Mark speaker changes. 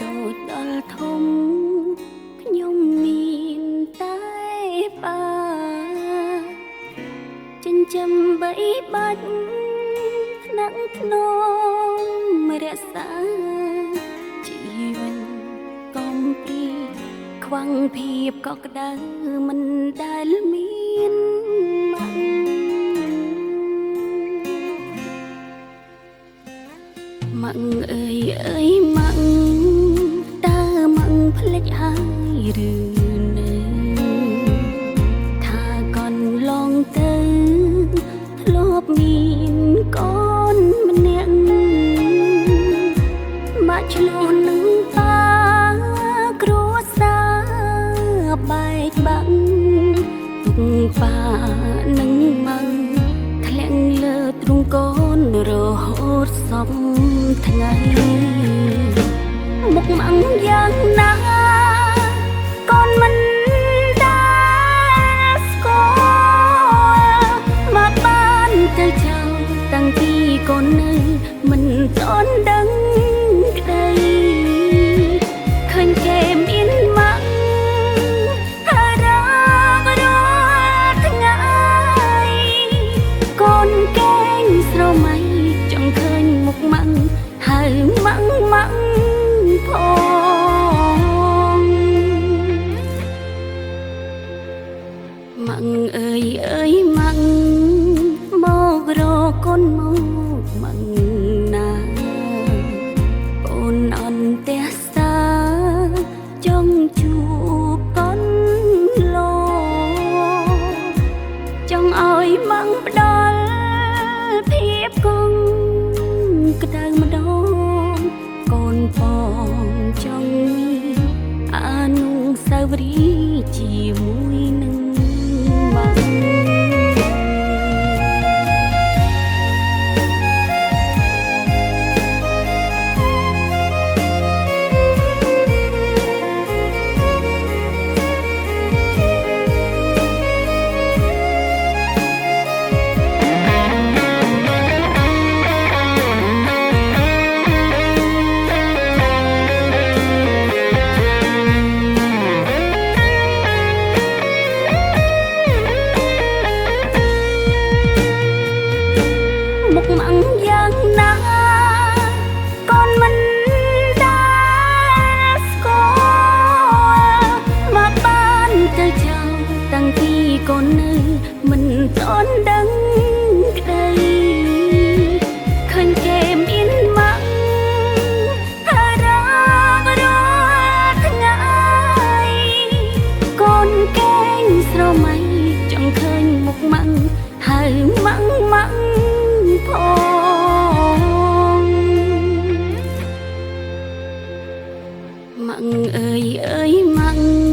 Speaker 1: តូចដល់ធំខ្ញុំមានតែបាចិញ្ចឹមបីបាច់ថ្នាក់ធ្នមរក្សាជីវិតកំពីខ្វាំងភាពកក់ក្ដៅមិនដែលមានម៉ាក់អើយម៉ាក់តើម៉ាក់ភ្លេចហើយឬនៅថាកន្លងទៅធ្លាប់មានកូនម្នាក់ម៉ាក់ឆ្លោះនឹងតាគ្រួសារបែកបាក់ទុកប៉ានឹងម៉ាក់ធ្លាក់លើទ្រូងកូនរហូតសពថ្ងៃមុខម៉ាំងយ៉ាងណាកូនមិនដែលស្គាល់មកបានទៅចោលតាំងពីកូននៅមិនទាន់ដឹងក្ដីឃើញគេមានម៉ាក់ហើយរករាល់ថ្ងៃកូនកេងស្រមៃចង់ឃើញមុខម៉ាក់ហើយម៉ាក់ផងម៉ាក់អើយម៉ាក់មករកកូនមកម៉ាក់ណាអូនអន់ទះសាចង់ជួបកូនលោចង់ឲ្យម៉ាក់ផ្ដល់ភាពកងក្ដៅម្ដងកូនផងចង់មានអនុស្សាវរីយ៍ជាមួយនឹងម៉ាក់មុខម៉ាំងយ៉ាងណាកូនមិនដែលស្គាល់មកបានទៅចោលតាំងពីកូននៅមិនទាន់ដឹងក្ដីឃើញគេមានម៉ាក់ហើយរករាល់ថ្ងៃកូនកេងស្រមៃចង់ឃើញមុខម៉ាក់ហើយម៉ាក់ផងម៉ាក់អើយម៉ាក់